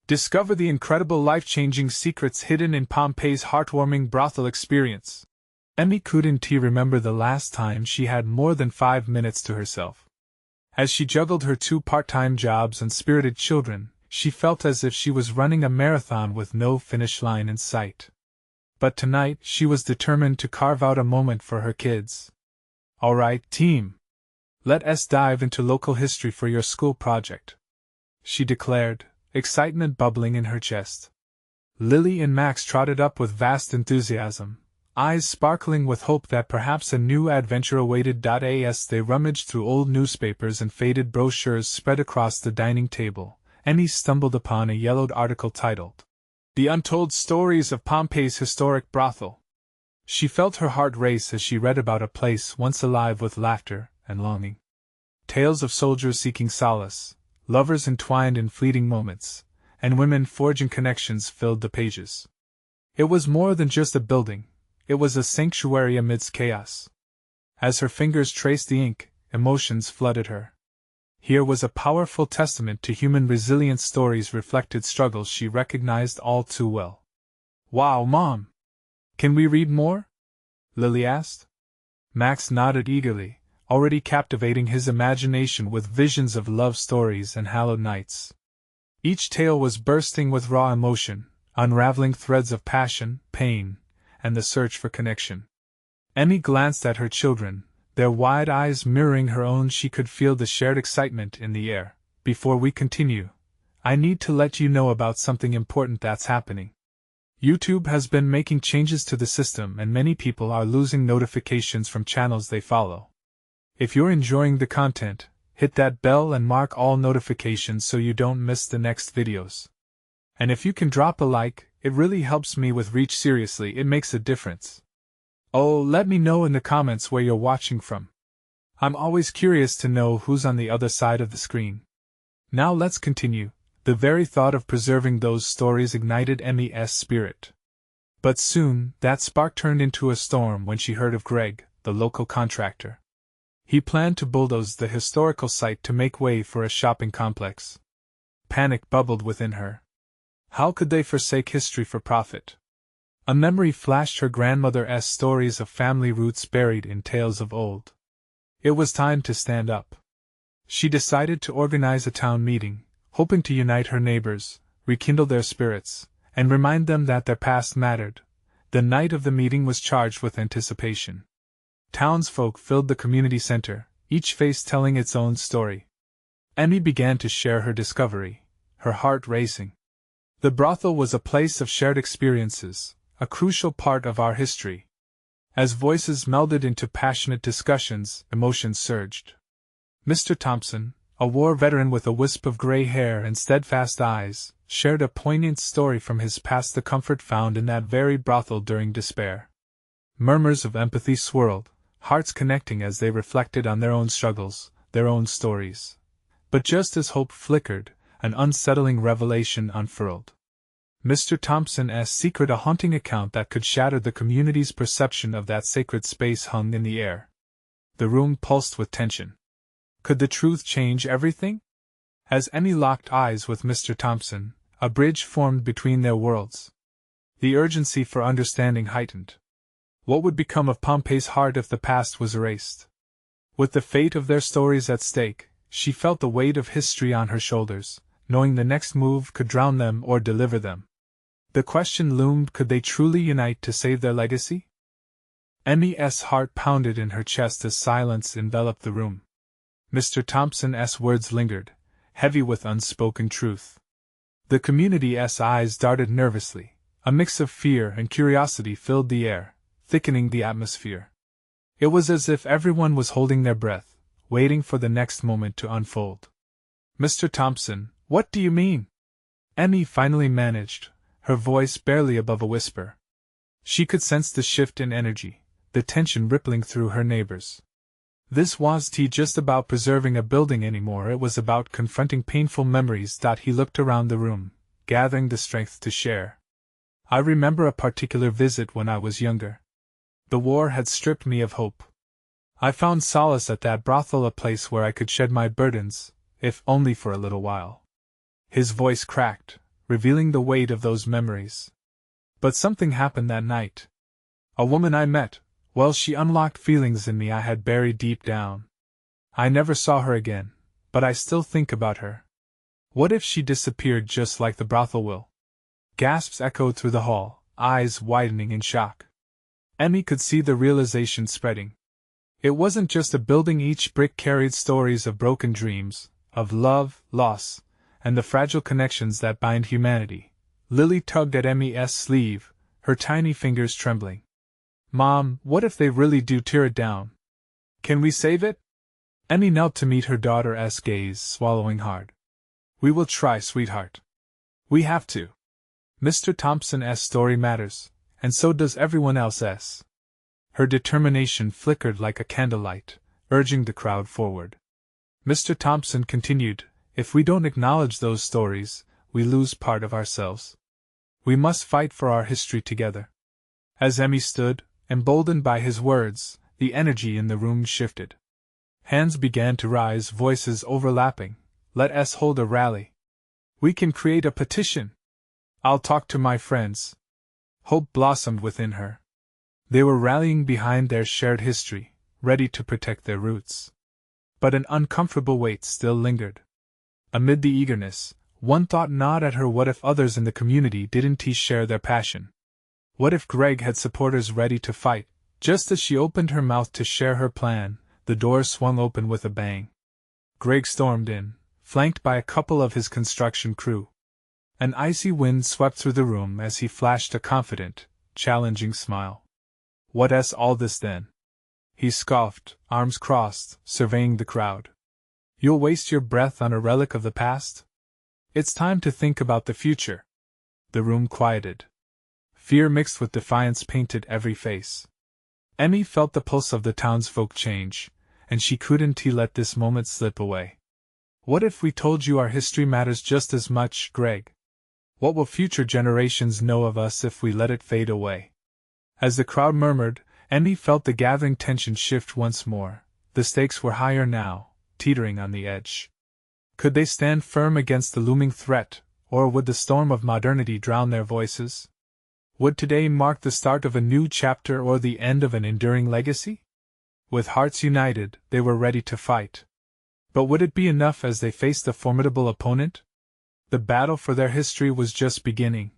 Discover the incredible life-changing secrets hidden in Pompeii's heartwarming brothel experience. Emmy couldn't remember the last time she had more than 5 minutes to herself. As she juggled her 2 part-time jobs and spirited children, she felt as if she was running a marathon with no finish line in sight. But tonight she was determined to carve out a moment for her kids. "Alright, team. Let's dive into local history for your school project," she declared, excitement bubbling in her chest. Lily and Max trotted up with vast enthusiasm, eyes sparkling with hope that perhaps a new adventure awaited. As they rummaged through old newspapers and faded brochures spread across the dining table, Emmy stumbled upon a yellowed article titled, "The Untold Stories of Pompeii's Historic Brothel." She felt her heart race as she read about a place once alive with laughter and longing. Tales of soldiers seeking solace, lovers entwined in fleeting moments, and women forging connections filled the pages. It was more than just a building, it was a sanctuary amidst chaos. As her fingers traced the ink, emotions flooded her. Here was a powerful testament to human resilience. Stories reflected struggles she recognized all too well. "Wow, Mom! Can we read more?" Lily asked. Max nodded eagerly, already captivating his imagination with visions of love stories and hallowed nights. Each tale was bursting with raw emotion, unraveling threads of passion, pain, and the search for connection. Emmy glanced at her children, their wide eyes mirroring her own. She could feel the shared excitement in the air. "Before we continue, I need to let you know about something important that's happening. YouTube has been making changes to the system and many people are losing notifications from channels they follow. If you're enjoying the content, hit that bell and mark all notifications so you don't miss the next videos. And if you can drop a like, it really helps me with reach. Seriously, it makes a difference. Oh, let me know in the comments where you're watching from. I'm always curious to know who's on the other side of the screen." Now let's continue. The very thought of preserving those stories ignited Emmy's spirit. But soon, that spark turned into a storm when she heard of Greg, the local contractor. He planned to bulldoze the historical site to make way for a shopping complex. Panic bubbled within her. How could they forsake history for profit? A memory flashed, her grandmother's stories of family roots buried in tales of old. It was time to stand up. She decided to organize a town meeting, hoping to unite her neighbors, rekindle their spirits, and remind them that their past mattered. The night of the meeting was charged with anticipation. Townsfolk filled the community center, each face telling its own story. Emmy began to share her discovery, her heart racing. The brothel was a place of shared experiences, a crucial part of our history. As voices melded into passionate discussions, emotions surged. Mr. Thompson, a war veteran with a wisp of gray hair and steadfast eyes, shared a poignant story from his past, the comfort found in that very brothel during despair. Murmurs of empathy swirled, hearts connecting as they reflected on their own struggles, their own stories. But just as hope flickered, an unsettling revelation unfurled. Mr. Thompson's secret, a haunting account that could shatter the community's perception of that sacred space, hung in the air. The room pulsed with tension. Could the truth change everything? As Emmy locked eyes with Mr. Thompson, a bridge formed between their worlds. The urgency for understanding heightened. What would become of Pompeii's heart if the past was erased? With the fate of their stories at stake, she felt the weight of history on her shoulders, knowing the next move could drown them or deliver them. The question loomed: could they truly unite to save their legacy? Emmy's heart pounded in her chest as silence enveloped the room. Mr. Thompson's words lingered, heavy with unspoken truth. The community's eyes darted nervously. A mix of fear and curiosity filled the air, thickening the atmosphere. It was as if everyone was holding their breath, waiting for the next moment to unfold. "Mr. Thompson, what do you mean?" Emmy finally managed, her voice barely above a whisper. She could sense the shift in energy, the tension rippling through her neighbors. This wasn't just about preserving a building anymore, it was about confronting painful memories. He looked around the room, gathering the strength to share. "I remember a particular visit when I was younger. The war had stripped me of hope. I found solace at that brothel, a place where I could shed my burdens, if only for a little while." His voice cracked, revealing the weight of those memories. But something happened that night. A woman I met, well, she unlocked feelings in me I had buried deep down. I never saw her again, but I still think about her. What if she disappeared just like the brothel will? Gasps echoed through the hall, eyes widening in shock. Emmy could see the realization spreading. It wasn't just a building, each brick carried stories of broken dreams, of love, loss, and the fragile connections that bind humanity. Lily tugged at Emmy's sleeve, her tiny fingers trembling. Mom, what if they really do tear it down? Can we save it? Emmy knelt to meet her daughter's gaze, swallowing hard. We will try, sweetheart. We have to. Mr. Thompson's story matters, and so does everyone else's. Her determination flickered like a candlelight, urging the crowd forward. Mr. Thompson continued, if we don't acknowledge those stories, we lose part of ourselves. We must fight for our history together. As Emmy stood, emboldened by his words, the energy in the room shifted. Hands began to rise, voices overlapping. Let us hold a rally. We can create a petition. I'll talk to my friends. Hope blossomed within her. They were rallying behind their shared history, ready to protect their roots. But an uncomfortable weight still lingered. Amid the eagerness, one thought gnawed at her: what if others in the community didn't share their passion? What if Greg had supporters ready to fight? Just as she opened her mouth to share her plan, the door swung open with a bang. Greg stormed in, flanked by a couple of his construction crew. An icy wind swept through the room as he flashed a confident, challenging smile. What's all this then? He scoffed, arms crossed, surveying the crowd. You'll waste your breath on a relic of the past? It's time to think about the future. The room quieted. Fear mixed with defiance painted every face. Emmy felt the pulse of the townsfolk change, and she couldn't let this moment slip away. What if we told you our history matters just as much, Greg? What will future generations know of us if we let it fade away? As the crowd murmured, Emmy felt the gathering tension shift once more. The stakes were higher now, teetering on the edge. Could they stand firm against the looming threat, or would the storm of modernity drown their voices? Would today mark the start of a new chapter or the end of an enduring legacy? With hearts united, they were ready to fight. But would it be enough as they faced a formidable opponent? The battle for their history was just beginning.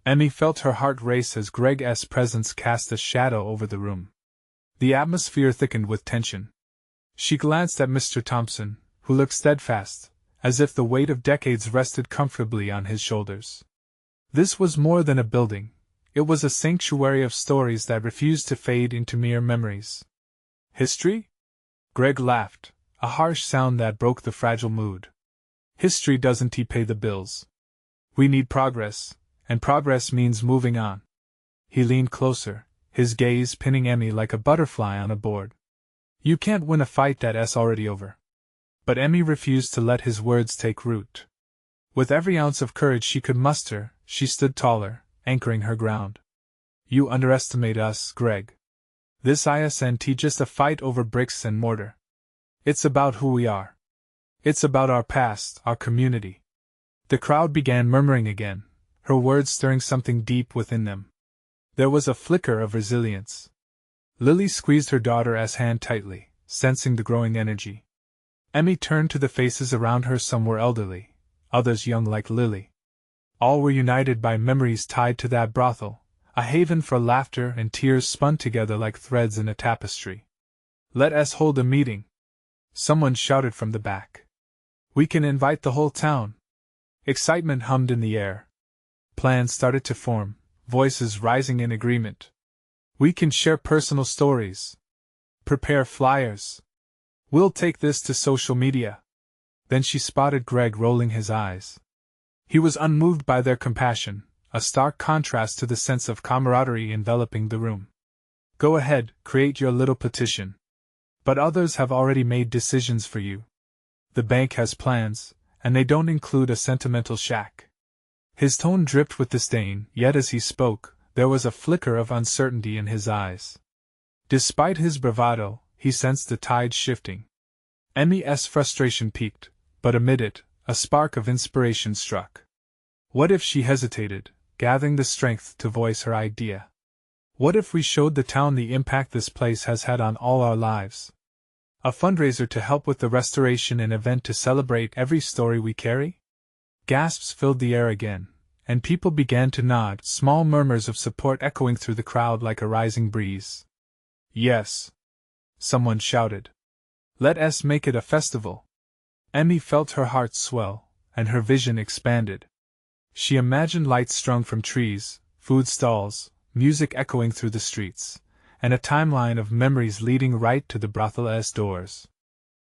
Emmy felt her heart race as Greg's presence cast a shadow over the room. The atmosphere thickened with tension. She glanced at Mr. Thompson, who looked steadfast, as if the weight of decades rested comfortably on his shoulders. This was more than a building. It was a sanctuary of stories that refused to fade into mere memories. History? Greg laughed, a harsh sound that broke the fragile mood. History doesn't pay the bills. We need progress, and progress means moving on. He leaned closer, his gaze pinning Emmy like a butterfly on a board. You can't win a fight that's already over. But Emmy refused to let his words take root. With every ounce of courage she could muster, she stood taller, anchoring her ground. You underestimate us, Greg. This isn't just a fight over bricks and mortar. It's about who we are. It's about our past, our community. The crowd began murmuring again, her words stirring something deep within them. There was a flicker of resilience. Lily squeezed her daughter's hand tightly, sensing the growing energy. Emmy turned to the faces around her. Some were elderly, others young like Lily. All were united by memories tied to that brothel, a haven for laughter and tears spun together like threads in a tapestry. Let us hold a meeting. Someone shouted from the back. We can invite the whole town. Excitement hummed in the air. Plans started to form, voices rising in agreement. We can share personal stories. Prepare flyers. We'll take this to social media. Then she spotted Greg rolling his eyes. He was unmoved by their compassion, a stark contrast to the sense of camaraderie enveloping the room. Go ahead, create your little petition. But others have already made decisions for you. The bank has plans, and they don't include a sentimental shack. His tone dripped with disdain, yet as he spoke, there was a flicker of uncertainty in his eyes. Despite his bravado, he sensed the tide shifting. Emmy's frustration peaked, but amid it, a spark of inspiration struck. What if she hesitated, gathering the strength to voice her idea? What if we showed the town the impact this place has had on all our lives? A fundraiser to help with the restoration, an event to celebrate every story we carry? Gasps filled the air again, and people began to nod, small murmurs of support echoing through the crowd like a rising breeze. Yes, someone shouted. Let us make it a festival. Emmy felt her heart swell, and her vision expanded. She imagined lights strung from trees, food stalls, music echoing through the streets, and a timeline of memories leading right to the brothel's doors.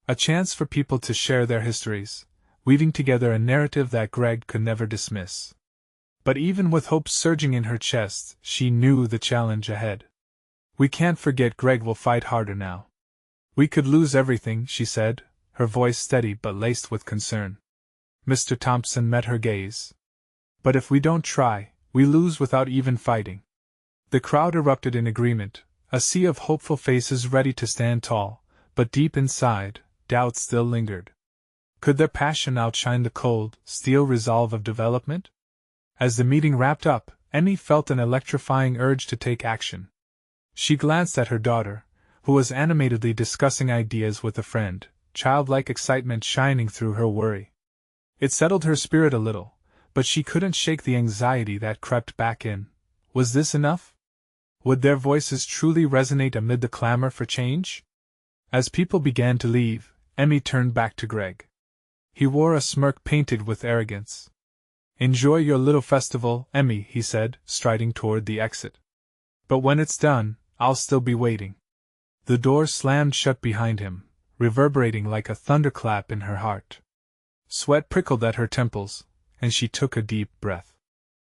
A chance for people to share their histories, weaving together a narrative that Greg could never dismiss. But even with hope surging in her chest, she knew the challenge ahead. We can't forget Greg will fight harder now. We could lose everything, she said, her voice steady but laced with concern. Mr. Thompson met her gaze. But if we don't try, we lose without even fighting. The crowd erupted in agreement, a sea of hopeful faces ready to stand tall, but deep inside, doubt still lingered. Could their passion outshine the cold, steel resolve of development? As the meeting wrapped up, Emmy felt an electrifying urge to take action. She glanced at her daughter, who was animatedly discussing ideas with a friend, childlike excitement shining through her worry. It settled her spirit a little, but she couldn't shake the anxiety that crept back in. Was this enough? Would their voices truly resonate amid the clamor for change? As people began to leave, Emmy turned back to Greg. He wore a smirk painted with arrogance. Enjoy your little festival, Emmy, he said, striding toward the exit. But when it's done, I'll still be waiting. The door slammed shut behind him, reverberating like a thunderclap in her heart. Sweat prickled at her temples, and she took a deep breath.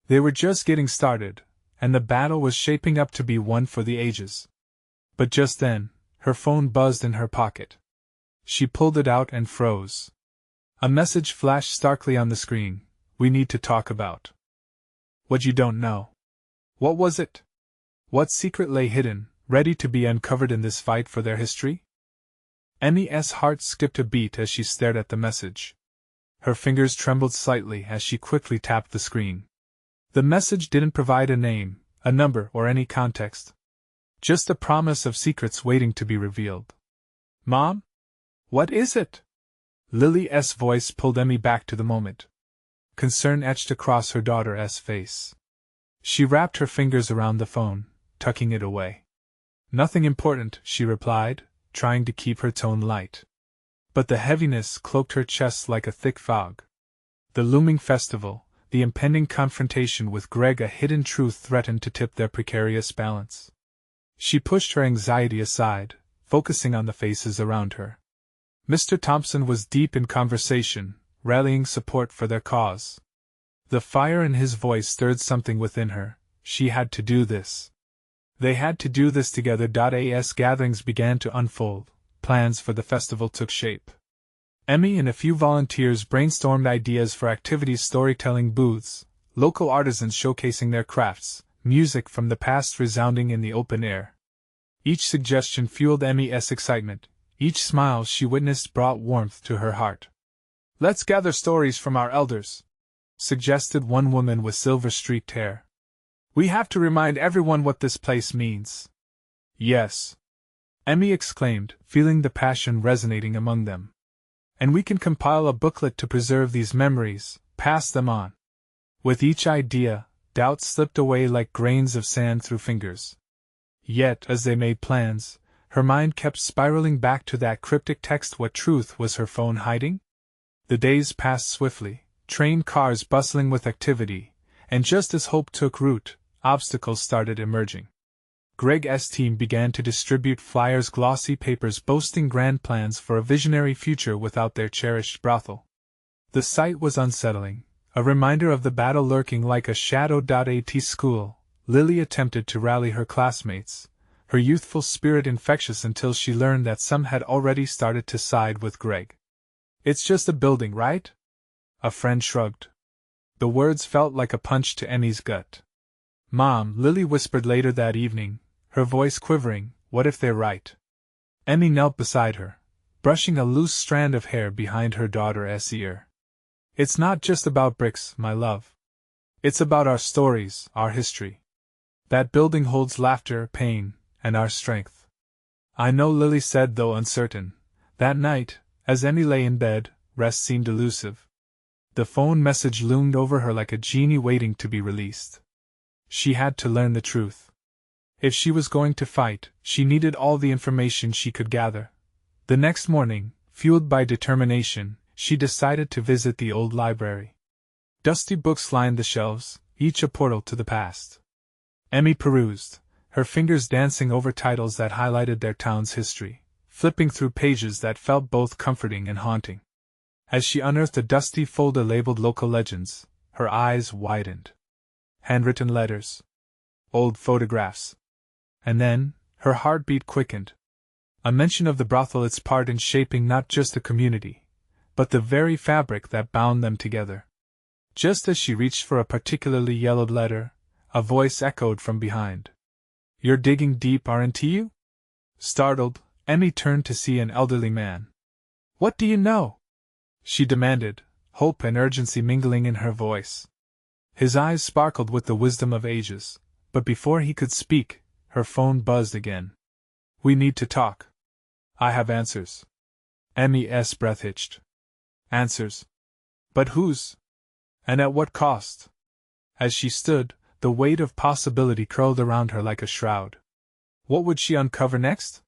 They were just getting started, and the battle was shaping up to be one for the ages. But just then, her phone buzzed in her pocket. She pulled it out and froze. A message flashed starkly on the screen. We need to talk about what you don't know. What was it? What secret lay hidden, ready to be uncovered in this fight for their history? Emmy's heart skipped a beat as she stared at the message. Her fingers trembled slightly as she quickly tapped the screen. The message didn't provide a name, a number, or any context. Just a promise of secrets waiting to be revealed. Mom? What is it? Lily's voice pulled Emmy back to the moment. Concern etched across her daughter's face. She wrapped her fingers around the phone, tucking it away. Nothing important, she replied, trying to keep her tone light. But the heaviness cloaked her chest like a thick fog. The looming festival, the impending confrontation with Greg, a hidden truth threatened to tip their precarious balance. She pushed her anxiety aside, focusing on the faces around her. Mr. Thompson was deep in conversation, rallying support for their cause. The fire in his voice stirred something within her. She had to do this. They had to do this together. As gatherings began to unfold, plans for the festival took shape. Emmy and a few volunteers brainstormed ideas for activities, storytelling booths, local artisans showcasing their crafts, music from the past resounding in the open air. Each suggestion fueled Emmy's excitement. Each smile she witnessed brought warmth to her heart. Let's gather stories from our elders, suggested one woman with silver-streaked hair. We have to remind everyone what this place means. Yes, Emmy exclaimed, feeling the passion resonating among them. And we can compile a booklet to preserve these memories, pass them on. With each idea, doubt slipped away like grains of sand through fingers. Yet, as they made plans, her mind kept spiraling back to that cryptic text. What truth was her phone hiding? The days passed swiftly, train cars bustling with activity, and just as hope took root, obstacles started emerging. Greg's team began to distribute flyers, glossy papers boasting grand plans for a visionary future without their cherished brothel. The sight was unsettling, a reminder of the battle lurking like a shadow. At school, Lily attempted to rally her classmates, her youthful spirit infectious until she learned that some had already started to side with Greg. It's just a building, right? A friend shrugged. The words felt like a punch to Emmy's gut. Mom, Lily whispered later that evening, her voice quivering, what if they're right? Emmy knelt beside her, brushing a loose strand of hair behind her daughter's ear. It's not just about bricks, my love. It's about our stories, our history. That building holds laughter, pain, and our strength. I know, Lily said, though uncertain. That night, as Emmy lay in bed, rest seemed elusive. The phone message loomed over her like a genie waiting to be released. She had to learn the truth. If she was going to fight, she needed all the information she could gather. The next morning, fueled by determination, she decided to visit the old library. Dusty books lined the shelves, each a portal to the past. Emmy perused, her fingers dancing over titles that highlighted their town's history, flipping through pages that felt both comforting and haunting. As she unearthed a dusty folder labeled Local Legends, her eyes widened. Handwritten letters. Old photographs. And then, her heartbeat quickened. A mention of the brothel, its part in shaping not just the community, but the very fabric that bound them together. Just as she reached for a particularly yellowed letter, a voice echoed from behind. "You're digging deep, aren't you?" Startled, Emmy turned to see an elderly man. "What do you know?" she demanded, hope and urgency mingling in her voice. His eyes sparkled with the wisdom of ages, but before he could speak, her phone buzzed again. "We need to talk. I have answers." Emmy's breath hitched. Answers? But whose? And at what cost? As she stood, the weight of possibility curled around her like a shroud. What would she uncover next?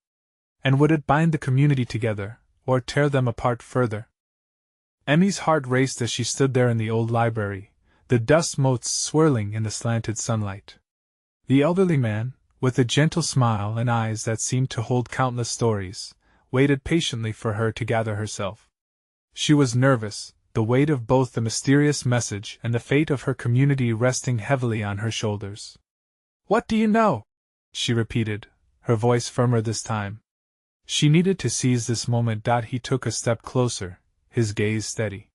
And would it bind the community together, or tear them apart further? Emmy's heart raced as she stood there in the old library, the dust motes swirling in the slanted sunlight. The elderly man, with a gentle smile and eyes that seemed to hold countless stories, waited patiently for her to gather herself. She was nervous, the weight of both the mysterious message and the fate of her community resting heavily on her shoulders. "What do you know?" she repeated, her voice firmer this time. She needed to seize this moment. He took a step closer, his gaze steady.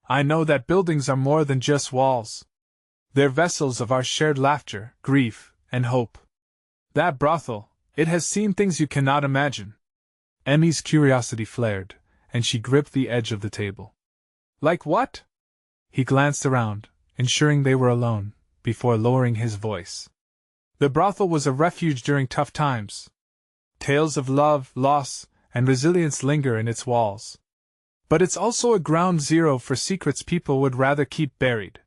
"I know that buildings are more than just walls. They're vessels of our shared laughter, grief, and hope. That brothel, it has seen things you cannot imagine." Emmy's curiosity flared, and she gripped the edge of the table. "Like what?" He glanced around, ensuring they were alone, before lowering his voice. "The brothel was a refuge during tough times. Tales of love, loss, and resilience linger in its walls. But it's also a ground zero for secrets people would rather keep buried.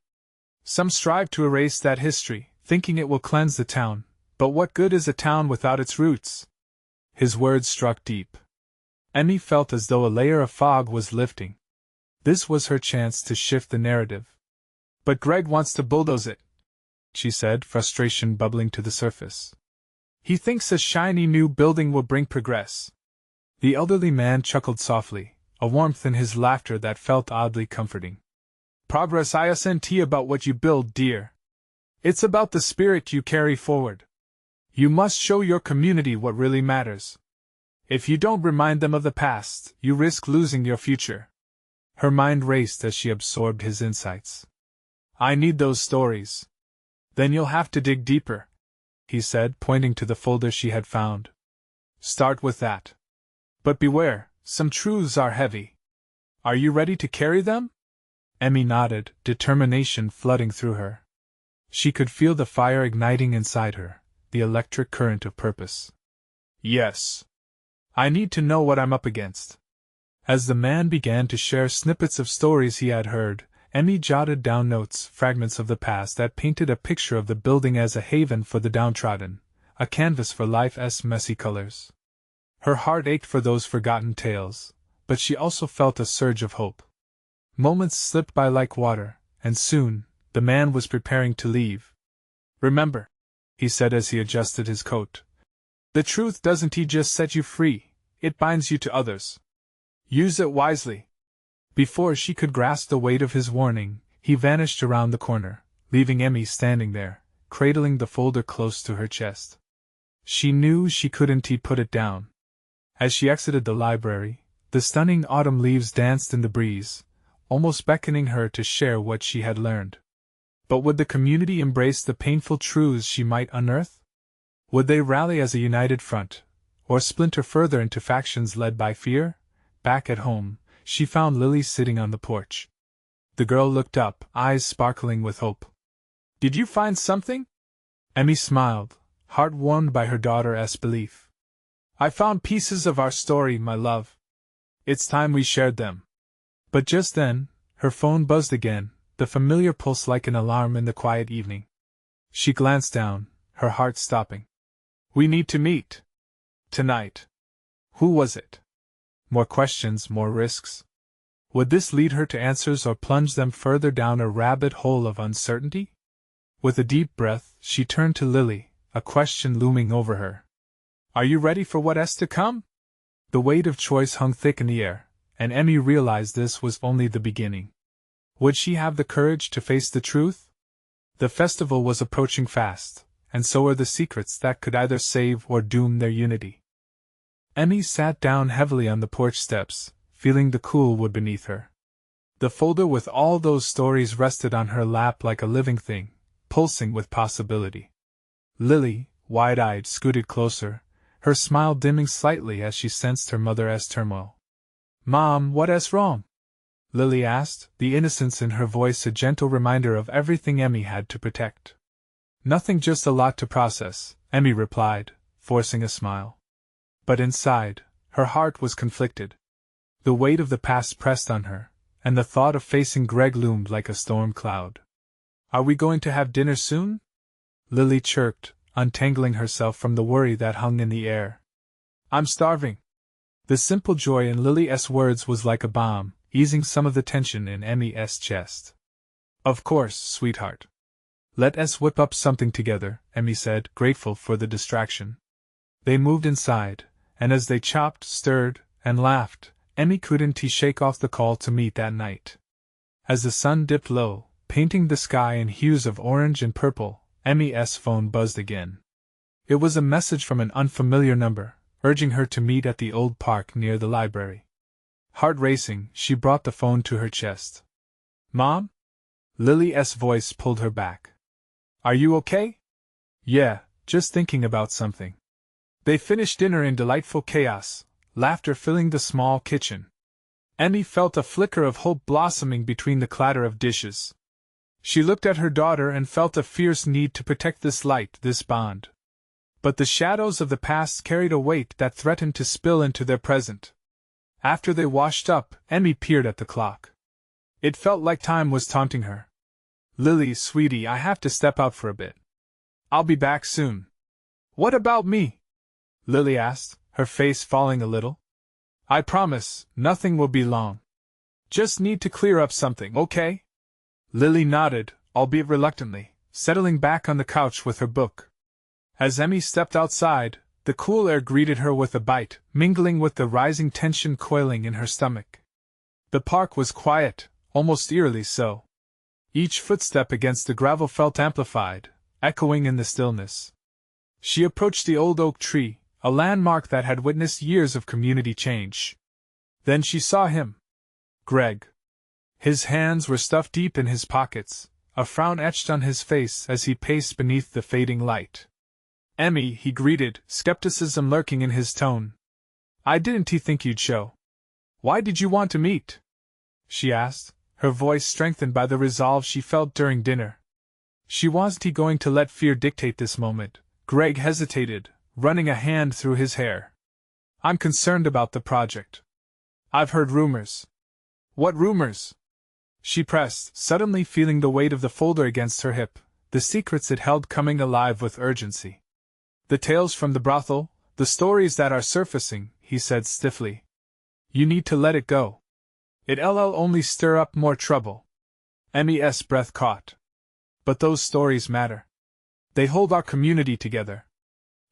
Some strive to erase that history, thinking it will cleanse the town, but what good is a town without its roots?" His words struck deep. Emmy felt as though a layer of fog was lifting. This was her chance to shift the narrative. "But Greg wants to bulldoze it," she said, frustration bubbling to the surface. "He thinks a shiny new building will bring progress." The elderly man chuckled softly, a warmth in his laughter that felt oddly comforting. "Progress isn't about what you build, dear. It's about the spirit you carry forward. You must show your community what really matters. If you don't remind them of the past, you risk losing your future." Her mind raced as she absorbed his insights. "I need those stories." "Then you'll have to dig deeper," he said, pointing to the folder she had found. "Start with that. But beware, some truths are heavy. Are you ready to carry them?" Emmy nodded, determination flooding through her. She could feel the fire igniting inside her, the electric current of purpose. "Yes. I need to know what I'm up against." As the man began to share snippets of stories he had heard, Emmy jotted down notes, fragments of the past that painted a picture of the building as a haven for the downtrodden, a canvas for life's messy colors. Her heart ached for those forgotten tales, but she also felt a surge of hope. Moments slipped by like water, and soon, the man was preparing to leave. "Remember," he said as he adjusted his coat, "the truth doesn't just set you free, it binds you to others. Use it wisely." Before she could grasp the weight of his warning, he vanished around the corner, leaving Emmy standing there, cradling the folder close to her chest. She knew she couldn't put it down. As she exited the library, the stunning autumn leaves danced in the breeze, almost beckoning her to share what she had learned. But would the community embrace the painful truths she might unearth? Would they rally as a united front, or splinter further into factions led by fear? Back at home, she found Lily sitting on the porch. The girl looked up, eyes sparkling with hope. Did you find something? Emmy smiled, heart warmed by her daughter's belief. I found pieces of our story, my love. It's time we shared them. But just then, her phone buzzed again, the familiar pulse like an alarm in the quiet evening. She glanced down, her heart stopping. We need to meet. Tonight. Who was it? More questions, more risks. Would this lead her to answers or plunge them further down a rabbit hole of uncertainty? With a deep breath, she turned to Lily, a question looming over her. Are you ready for what's to come? The weight of choice hung thick in the air, and Emmy realized this was only the beginning. Would she have the courage to face the truth? The festival was approaching fast, and so were the secrets that could either save or doom their unity. Emmy sat down heavily on the porch steps, feeling the cool wood beneath her. The folder with all those stories rested on her lap like a living thing, pulsing with possibility. Lily, wide-eyed, scooted closer, her smile dimming slightly as she sensed her mother's turmoil. Mom, what's wrong? Lily asked, the innocence in her voice a gentle reminder of everything Emmy had to protect. Nothing, just a lot to process, Emmy replied, forcing a smile. But inside, her heart was conflicted. The weight of the past pressed on her, and the thought of facing Greg loomed like a storm cloud. Are we going to have dinner soon? Lily chirped, untangling herself from the worry that hung in the air. I'm starving. The simple joy in Lily's words was like a balm, easing some of the tension in Emmy's chest. Of course, sweetheart. Let's whip up something together, Emmy said, grateful for the distraction. They moved inside, and as they chopped, stirred, and laughed, Emmy couldn't shake off the call to meet that night. As the sun dipped low, painting the sky in hues of orange and purple, Emmy's phone buzzed again. It was a message from an unfamiliar number, urging her to meet at the old park near the library. Heart racing, she brought the phone to her chest. Mom? Lily's voice pulled her back. Are you okay? Yeah, just thinking about something. They finished dinner in delightful chaos, laughter filling the small kitchen. Emmy felt a flicker of hope blossoming between the clatter of dishes. She looked at her daughter and felt a fierce need to protect this light, this bond. But the shadows of the past carried a weight that threatened to spill into their present. After they washed up, Emmy peered at the clock. It felt like time was taunting her. Lily, sweetie, I have to step out for a bit. I'll be back soon. What about me? Lily asked, her face falling a little. I promise, nothing will be long. Just need to clear up something, okay? Lily nodded, albeit reluctantly, settling back on the couch with her book. As Emmy stepped outside, the cool air greeted her with a bite, mingling with the rising tension coiling in her stomach. The park was quiet, almost eerily so. Each footstep against the gravel felt amplified, echoing in the stillness. She approached the old oak tree, a landmark that had witnessed years of community change. Then she saw him. Greg. His hands were stuffed deep in his pockets, a frown etched on his face as he paced beneath the fading light. Emmy, he greeted, skepticism lurking in his tone. I didn't think you'd show. Why did you want to meet? She asked, her voice strengthened by the resolve she felt during dinner. She wasn't going to let fear dictate this moment. Greg hesitated, running a hand through his hair. I'm concerned about the project. I've heard rumors. What rumors? She pressed, suddenly feeling the weight of the folder against her hip, the secrets it held coming alive with urgency. The tales from the brothel, the stories that are surfacing, he said stiffly. You need to let it go. It'll only stir up more trouble. Emmy's breath caught. But those stories matter. They hold our community together.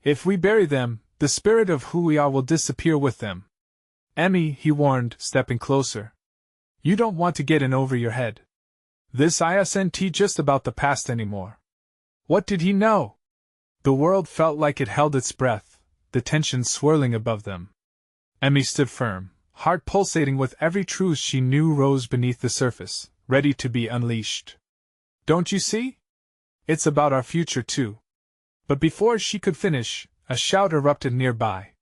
If we bury them, the spirit of who we are will disappear with them. Emmy, he warned, stepping closer. You don't want to get in over your head. This isn't just about the past anymore. What did he know? The world felt like it held its breath, the tension swirling above them. Emmy stood firm, heart pulsating with every truth she knew rose beneath the surface, ready to be unleashed. Don't you see? It's about our future too. But before she could finish, a shout erupted nearby.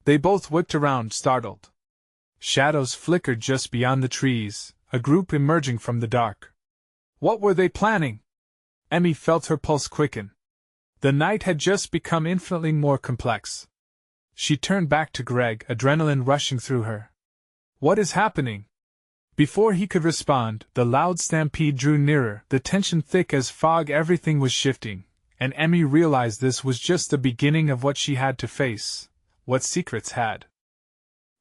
They both whipped around, startled. Shadows flickered just beyond the trees, a group emerging from the dark. What were they planning? Emmy felt her pulse quicken. The night had just become infinitely more complex. She turned back to Greg, adrenaline rushing through her. What is happening? Before he could respond, the loud stampede drew nearer, the tension thick as fog. Everything was shifting, and Emmy realized this was just the beginning of what she had to face. What secrets had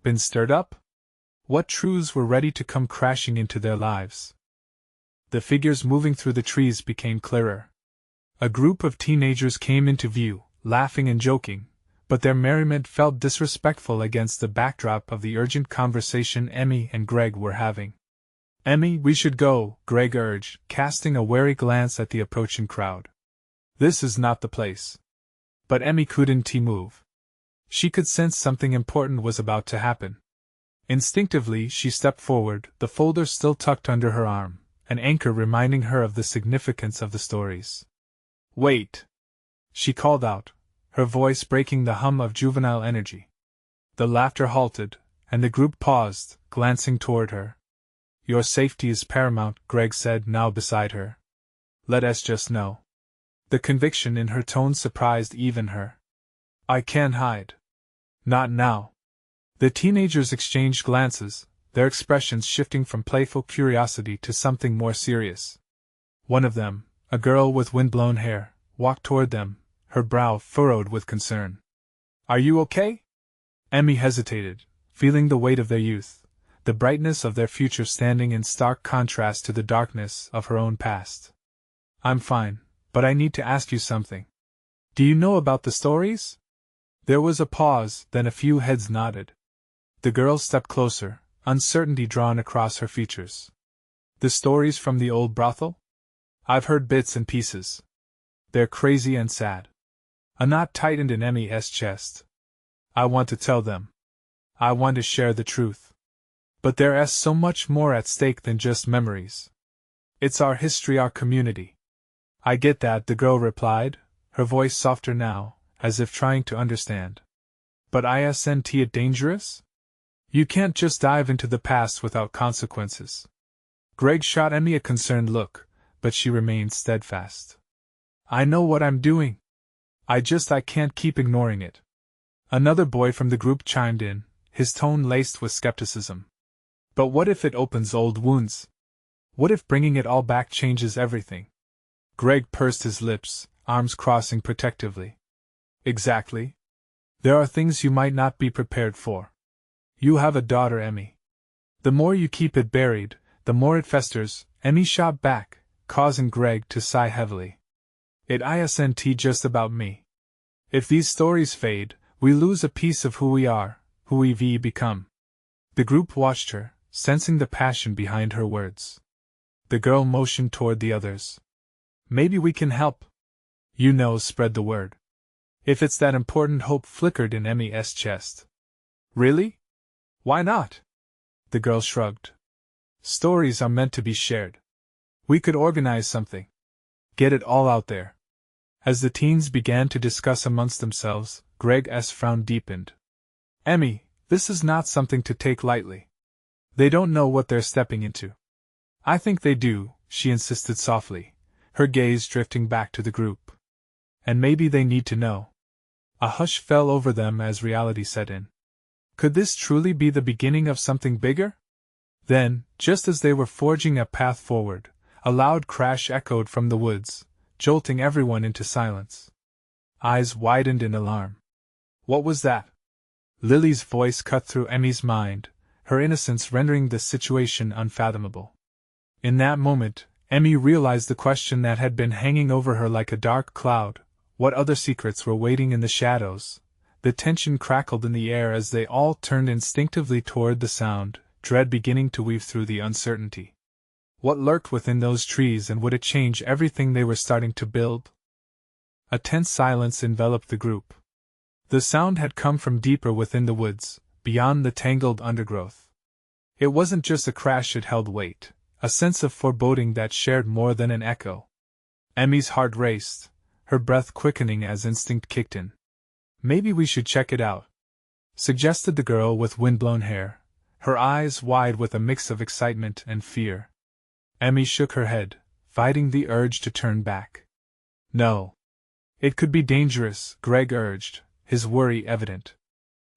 been stirred up? What truths were ready to come crashing into their lives? The figures moving through the trees became clearer. A group of teenagers came into view, laughing and joking, but their merriment felt disrespectful against the backdrop of the urgent conversation Emmy and Greg were having. Emmy, we should go, Greg urged, casting a wary glance at the approaching crowd. This is not the place. But Emmy couldn't move. She could sense something important was about to happen. Instinctively, she stepped forward, the folder still tucked under her arm, an anchor reminding her of the significance of the stories. Wait! She called out, her voice breaking the hum of juvenile energy. The laughter halted, and the group paused, glancing toward her. Your safety is paramount, Greg said, now beside her. Let us just know. The conviction in her tone surprised even her. I can't hide. Not now. The teenagers exchanged glances, their expressions shifting from playful curiosity to something more serious. One of them, a girl with windblown hair, walked toward them, her brow furrowed with concern. Are you okay? Emmy hesitated, feeling the weight of their youth, the brightness of their future standing in stark contrast to the darkness of her own past. I'm fine, but I need to ask you something. Do you know about the stories? There was a pause, then a few heads nodded. The girl stepped closer, uncertainty drawn across her features. The stories from the old brothel? I've heard bits and pieces. They're crazy and sad. A knot tightened in Emmy's chest. I want to tell them. I want to share the truth. But there's so much more at stake than just memories. It's our history, our community. I get that, the girl replied, her voice softer now, as if trying to understand. But isn't it dangerous? You can't just dive into the past without consequences. Greg shot Emmy a concerned look, but she remained steadfast. I know what I'm doing. I can't keep ignoring it. Another boy from the group chimed in, his tone laced with skepticism. But what if it opens old wounds? What if bringing it all back changes everything? Greg pursed his lips, arms crossing protectively. Exactly. There are things you might not be prepared for. You have a daughter, Emmy. The more you keep it buried, the more it festers, Emmy shot back, causing Greg to sigh heavily. It isn't just about me. If these stories fade, we lose a piece of who we are, who we've become. The group watched her, sensing the passion behind her words. The girl motioned toward the others. Maybe we can help. Spread the word. If it's that important, hope flickered in Emmy's chest. Really? Why not? The girl shrugged. Stories are meant to be shared. We could organize something. Get it all out there. As the teens began to discuss amongst themselves, Greg's frown deepened. Emmy, this is not something to take lightly. They don't know what they're stepping into. I think they do, she insisted softly, her gaze drifting back to the group. And maybe they need to know. A hush fell over them as reality set in. Could this truly be the beginning of something bigger? Then, just as they were forging a path forward, a loud crash echoed from the woods, jolting everyone into silence. Eyes widened in alarm. What was that? Lily's voice cut through Emmy's mind, her innocence rendering the situation unfathomable. In that moment, Emmy realized the question that had been hanging over her like a dark cloud: what other secrets were waiting in the shadows? The tension crackled in the air as they all turned instinctively toward the sound, dread beginning to weave through the uncertainty. What lurked within those trees, and would it change everything they were starting to build? A tense silence enveloped the group. The sound had come from deeper within the woods, beyond the tangled undergrowth. It wasn't just a crash, it held weight, a sense of foreboding that shared more than an echo. Emmy's heart raced, her breath quickening as instinct kicked in. Maybe we should check it out, suggested the girl with windblown hair, her eyes wide with a mix of excitement and fear. Emmy shook her head, fighting the urge to turn back. No. It could be dangerous, Greg urged, his worry evident.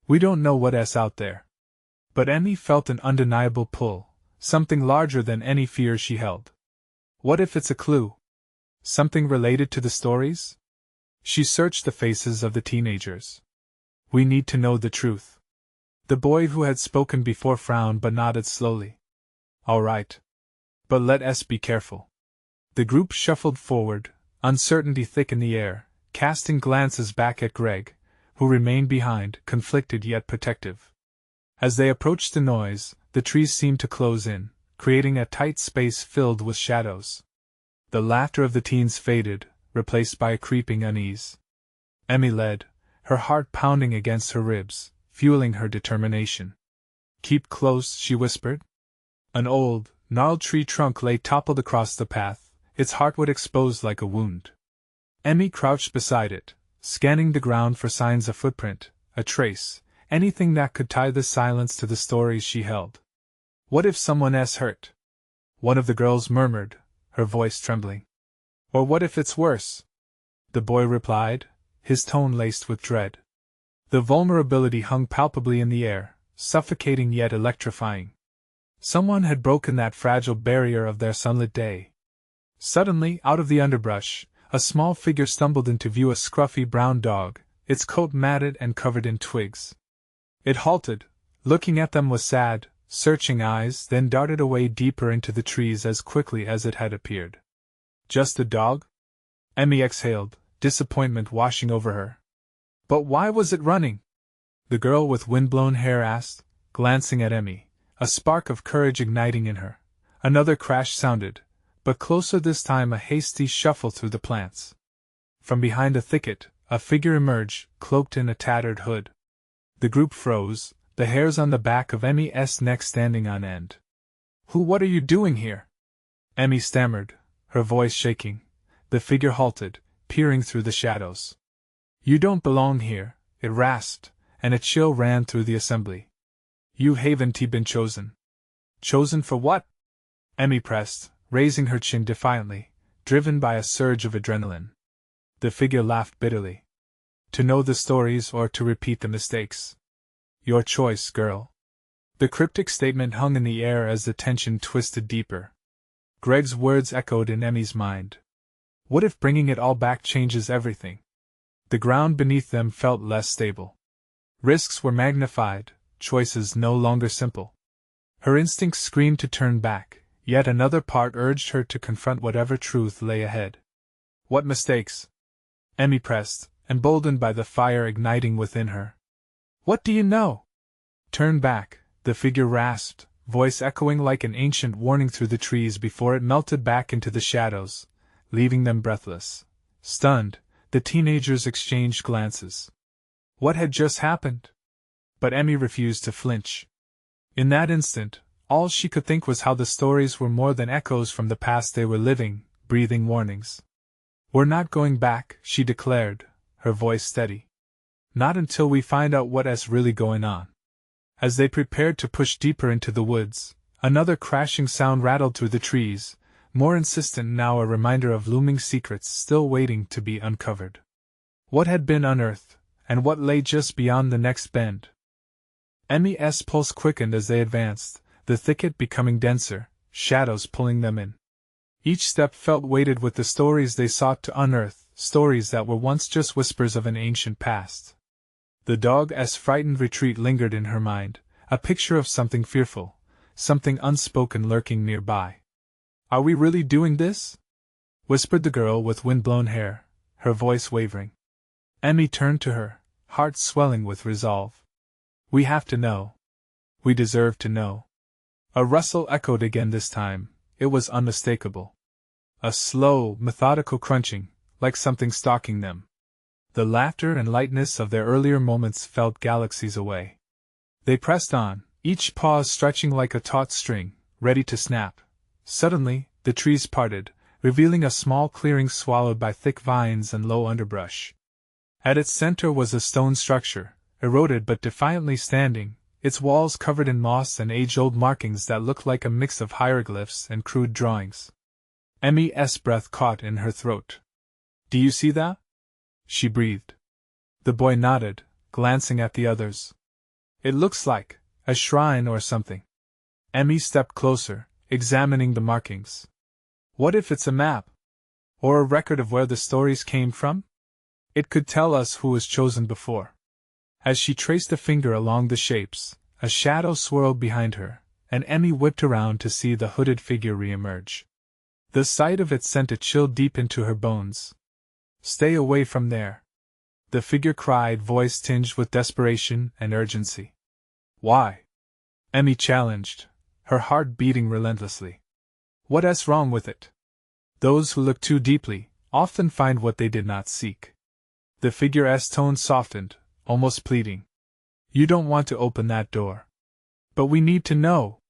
We don't know what's out there. But Emmy felt an undeniable pull, something larger than any fear she held. What if it's a clue? Something related to the stories? She searched the faces of the teenagers. We need to know the truth. The boy who had spoken before frowned but nodded slowly. All right. But let us be careful. The group shuffled forward, uncertainty thick in the air, casting glances back at Greg, who remained behind, conflicted yet protective. As they approached the noise, the trees seemed to close in, creating a tight space filled with shadows. The laughter of the teens faded, replaced by a creeping unease. Emmy led, her heart pounding against her ribs, fueling her determination. Keep close, she whispered. An old, gnarled tree trunk lay toppled across the path, its heartwood exposed like a wound. Emmy crouched beside it, scanning the ground for signs of footprint, a trace, anything that could tie the silence to the stories she held. What if someone's hurt? One of the girls murmured, her voice trembling. Or what if it's worse? The boy replied, his tone laced with dread. The vulnerability hung palpably in the air, suffocating yet electrifying. Someone had broken that fragile barrier of their sunlit day. Suddenly, out of the underbrush, a small figure stumbled into view, a scruffy brown dog, its coat matted and covered in twigs. It halted, looking at them with sad, searching eyes, then darted away deeper into the trees as quickly as it had appeared. Just a dog? Emmy exhaled, disappointment washing over her. But why was it running? The girl with windblown hair asked, glancing at Emmy, a spark of courage igniting in her. Another crash sounded, but closer this time, a hasty shuffle through the plants. From behind a thicket, a figure emerged, cloaked in a tattered hood. The group froze, the hairs on the back of Emmy's neck standing on end. What are you doing here? Emmy stammered, her voice shaking. The figure halted, peering through the shadows. You don't belong here, it rasped, and a chill ran through the assembly. You haven't been chosen. Chosen for what? Emmy pressed, raising her chin defiantly, driven by a surge of adrenaline. The figure laughed bitterly. To know the stories or to repeat the mistakes? Your choice, girl. The cryptic statement hung in the air as the tension twisted deeper. Greg's words echoed in Emmy's mind. What if bringing it all back changes everything? The ground beneath them felt less stable. Risks were magnified, choices no longer simple. Her instincts screamed to turn back, yet another part urged her to confront whatever truth lay ahead. What mistakes? Emmy pressed, emboldened by the fire igniting within her. What do you know? Turn back, the figure rasped, voice echoing like an ancient warning through the trees before it melted back into the shadows, leaving them breathless. Stunned, the teenagers exchanged glances. What had just happened? But Emmy refused to flinch. In that instant, all she could think was how the stories were more than echoes from the past they were living, breathing warnings. We're not going back, she declared, her voice steady. Not until we find out what's really going on. As they prepared to push deeper into the woods, another crashing sound rattled through the trees, more insistent now, a reminder of looming secrets still waiting to be uncovered. What had been unearthed, and what lay just beyond the next bend? Emmy's pulse quickened as they advanced, the thicket becoming denser, shadows pulling them in. Each step felt weighted with the stories they sought to unearth, stories that were once just whispers of an ancient past. The dog's frightened retreat lingered in her mind, a picture of something fearful, something unspoken lurking nearby. Are we really doing this? Whispered the girl with wind-blown hair, her voice wavering. Emmy turned to her, heart swelling with resolve. We have to know. We deserve to know. A rustle echoed again this time, it was unmistakable. A slow, methodical crunching, like something stalking them. The laughter and lightness of their earlier moments felt galaxies away. They pressed on, each paw stretching like a taut string, ready to snap. Suddenly, the trees parted, revealing a small clearing swallowed by thick vines and low underbrush. At its center was a stone structure, eroded but defiantly standing, its walls covered in moss and age-old markings that looked like a mix of hieroglyphs and crude drawings. Emmy's breath caught in her throat. "Do you see that?" she breathed. The boy nodded, glancing at the others. "It looks like a shrine or something." Emmy stepped closer, examining the markings. "What if it's a map? Or a record of where the stories came from? It could tell us who was chosen before." As she traced a finger along the shapes, a shadow swirled behind her, and Emmy whipped around to see the hooded figure re-emerge. The sight of it sent a chill deep into her bones. "Stay away from there!" the figure cried, voice tinged with desperation and urgency. "Why?" Emmy challenged, her heart beating relentlessly. "What's wrong with it?" "Those who look too deeply often find what they did not seek." The figure's tone softened, almost pleading. "You don't want to open that door." "But we need to know!"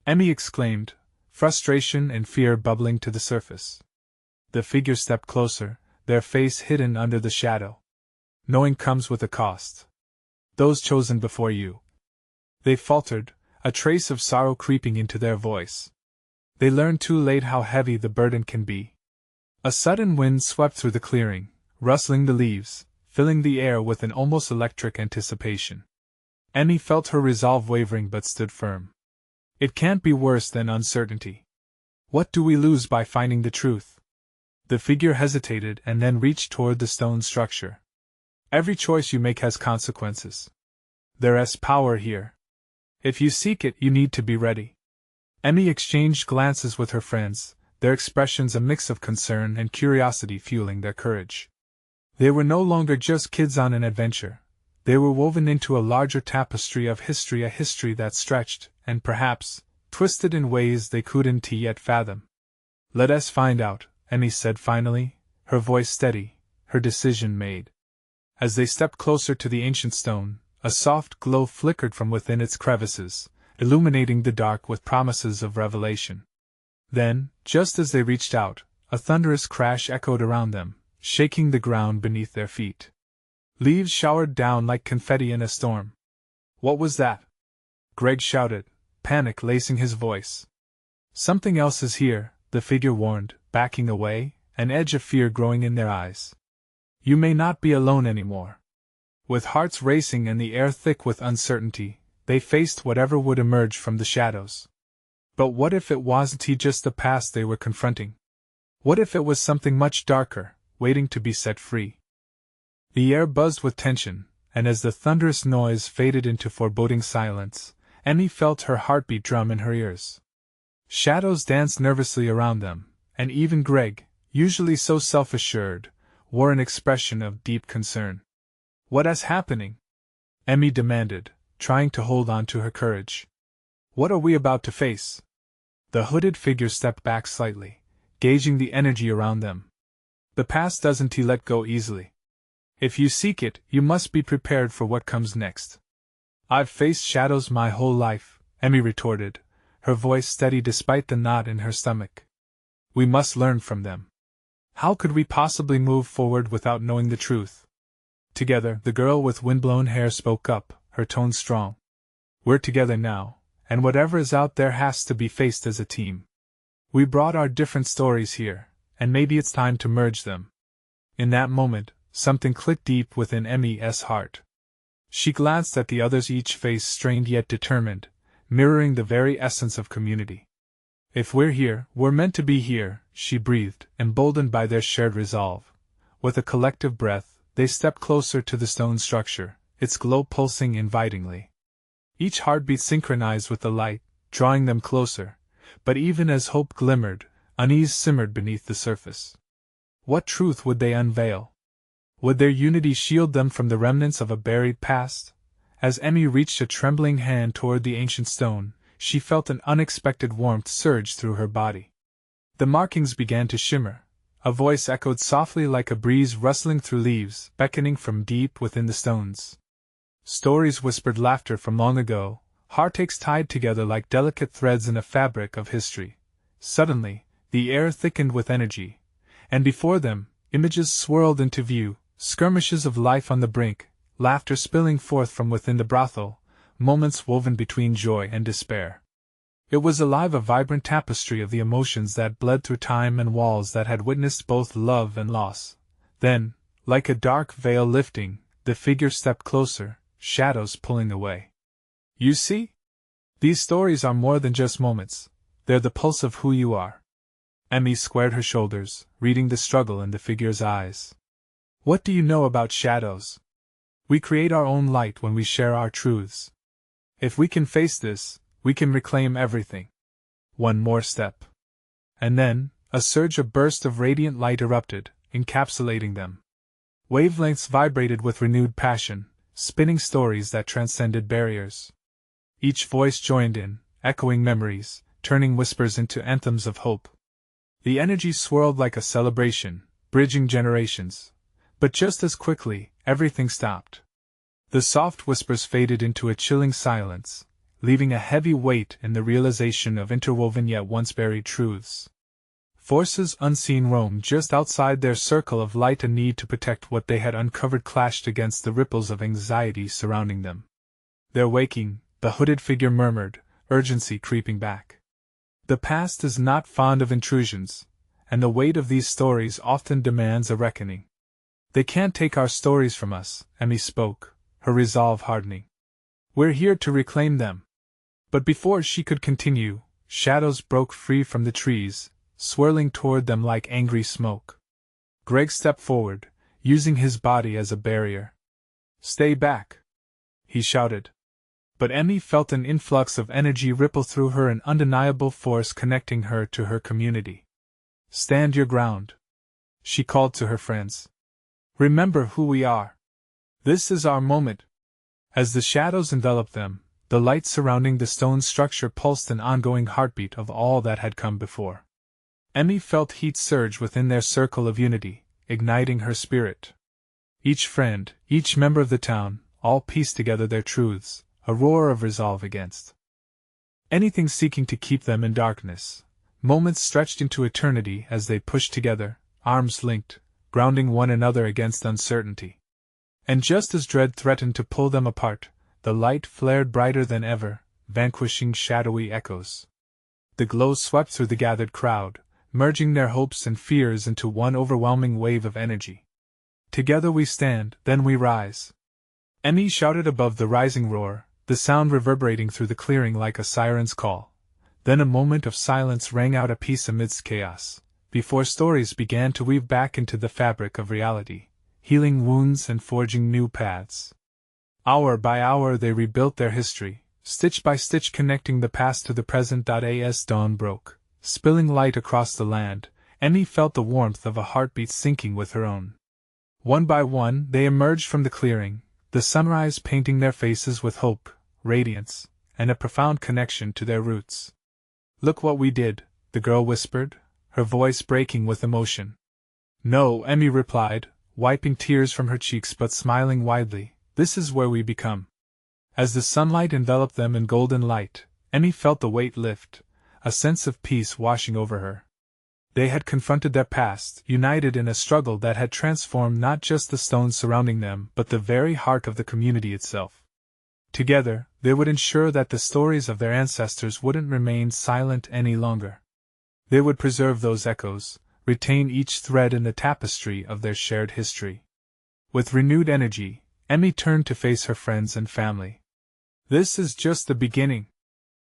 Emmy exclaimed, frustration and fear bubbling to the surface. The figure stepped closer, their face hidden under the shadow. "Knowing comes with a cost. Those chosen before you," they faltered, a trace of sorrow creeping into their voice. "They learned too late how heavy the burden can be." A sudden wind swept through the clearing, rustling the leaves, filling the air with an almost electric anticipation. Emmy felt her resolve wavering but stood firm. "It can't be worse than uncertainty. What do we lose by finding the truth?" The figure hesitated and then reached toward the stone structure. "Every choice you make has consequences. There's power here. If you seek it, you need to be ready." Emmy exchanged glances with her friends, their expressions a mix of concern and curiosity fueling their courage. They were no longer just kids on an adventure. They were woven into a larger tapestry of history, a history that stretched, and perhaps, twisted in ways they couldn't yet fathom. "Let us find out," Emmy said finally, her voice steady, her decision made. As they stepped closer to the ancient stone, a soft glow flickered from within its crevices, illuminating the dark with promises of revelation. Then, just as they reached out, a thunderous crash echoed around them, shaking the ground beneath their feet. Leaves showered down like confetti in a storm. "What was that?" Greg shouted, panic lacing his voice. "Something else is here," the figure warned, backing away, an edge of fear growing in their eyes. "You may not be alone anymore." With hearts racing and the air thick with uncertainty, they faced whatever would emerge from the shadows. But what if it wasn't just the past they were confronting? What if it was something much darker, waiting to be set free? The air buzzed with tension, and as the thunderous noise faded into foreboding silence, Emmy felt her heartbeat drum in her ears. Shadows danced nervously around them, and even Greg, usually so self-assured, wore an expression of deep concern. "What's happening?" Emmy demanded, trying to hold on to her courage. "What are we about to face?" The hooded figure stepped back slightly, gauging the energy around them. "The past doesn't let go easily. If you seek it, you must be prepared for what comes next." "I've faced shadows my whole life," Emmy retorted, her voice steady despite the knot in her stomach. "We must learn from them. How could we possibly move forward without knowing the truth?" Together, the girl with windblown hair spoke up, her tone strong. "We're together now, and whatever is out there has to be faced as a team. We brought our different stories here, and maybe it's time to merge them." In that moment, something clicked deep within Emmy's heart. She glanced at the others, each face strained yet determined, mirroring the very essence of community. "If we're here, we're meant to be here," she breathed, emboldened by their shared resolve. With a collective breath, they stepped closer to the stone structure, its glow pulsing invitingly. Each heartbeat synchronized with the light, drawing them closer, but even as hope glimmered, unease simmered beneath the surface. What truth would they unveil? Would their unity shield them from the remnants of a buried past? As Emmy reached a trembling hand toward the ancient stone, she felt an unexpected warmth surge through her body. The markings began to shimmer. A voice echoed softly like a breeze rustling through leaves, beckoning from deep within the stones. Stories whispered, laughter from long ago, heartaches tied together like delicate threads in a fabric of history. Suddenly, the air thickened with energy, and before them, images swirled into view, skirmishes of life on the brink, laughter spilling forth from within the brothel, moments woven between joy and despair. It was alive, a vibrant tapestry of the emotions that bled through time and walls that had witnessed both love and loss. Then, like a dark veil lifting, the figure stepped closer, shadows pulling away. You see? These stories are more than just moments, they're the pulse of who you are. Emmy squared her shoulders, reading the struggle in the figure's eyes. What do you know about shadows? We create our own light when we share our truths. If we can face this, we can reclaim everything. One more step. And then, a burst of radiant light erupted, encapsulating them. Wavelengths vibrated with renewed passion, spinning stories that transcended barriers. Each voice joined in, echoing memories, turning whispers into anthems of hope. The energy swirled like a celebration, bridging generations. But just as quickly, everything stopped. The soft whispers faded into a chilling silence, leaving a heavy weight in the realization of interwoven yet once buried truths. Forces unseen roamed just outside their circle of light, a need to protect what they had uncovered clashed against the ripples of anxiety surrounding them. Their waking, the hooded figure murmured, urgency creeping back. The past is not fond of intrusions, and the weight of these stories often demands a reckoning. They can't take our stories from us, Emmy spoke, her resolve hardening. We're here to reclaim them. But before she could continue, shadows broke free from the trees, swirling toward them like angry smoke. Greg stepped forward, using his body as a barrier. Stay back! He shouted. But Emmy felt an influx of energy ripple through her, an undeniable force connecting her to her community. Stand your ground, she called to her friends. Remember who we are. This is our moment. As the shadows enveloped them, the light surrounding the stone structure pulsed, an ongoing heartbeat of all that had come before. Emmy felt heat surge within their circle of unity, igniting her spirit. Each friend, each member of the town, all pieced together their truths, a roar of resolve against anything seeking to keep them in darkness. Moments stretched into eternity as they pushed together, arms linked, grounding one another against uncertainty. And just as dread threatened to pull them apart, the light flared brighter than ever, vanquishing shadowy echoes. The glow swept through the gathered crowd, merging their hopes and fears into one overwhelming wave of energy. Together we stand, then we rise. Emmy shouted above the rising roar, the sound reverberating through the clearing like a siren's call. Then a moment of silence rang out, a peace amidst chaos, before stories began to weave back into the fabric of reality, healing wounds and forging new paths. Hour by hour they rebuilt their history, stitch by stitch connecting the past to the present. As dawn broke, spilling light across the land, Emmy felt the warmth of a heartbeat syncing with her own. One by one they emerged from the clearing, the sunrise painting their faces with hope, radiance, and a profound connection to their roots. Look what we did, the girl whispered, her voice breaking with emotion. No, Emmy replied, wiping tears from her cheeks but smiling widely, this is where we become. As the sunlight enveloped them in golden light, Emmy felt the weight lift, a sense of peace washing over her. They had confronted their past, united in a struggle that had transformed not just the stones surrounding them but the very heart of the community itself. Together, they would ensure that the stories of their ancestors wouldn't remain silent any longer. They would preserve those echoes, retain each thread in the tapestry of their shared history. With renewed energy, Emmy turned to face her friends and family. This is just the beginning.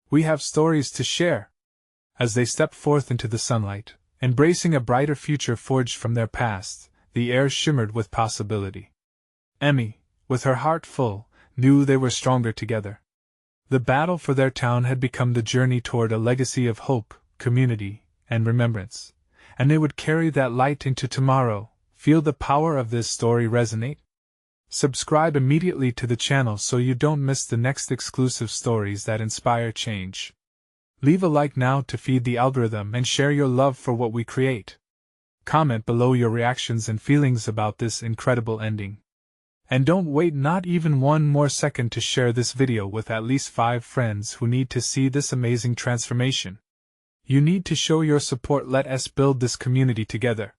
We have stories to share. As they stepped forth into the sunlight, embracing a brighter future forged from their past, the air shimmered with possibility. Emmy, with her heart full, knew they were stronger together. The battle for their town had become the journey toward a legacy of hope, community, and remembrance, and they would carry that light into tomorrow. Feel the power of this story resonate? Subscribe immediately to the channel so you don't miss the next exclusive stories that inspire change. Leave a like now to feed the algorithm and share your love for what we create. Comment below your reactions and feelings about this incredible ending. And don't wait not even one more second to share this video with at least 5 friends who need to see this amazing transformation. You need to show your support. Let us build this community together.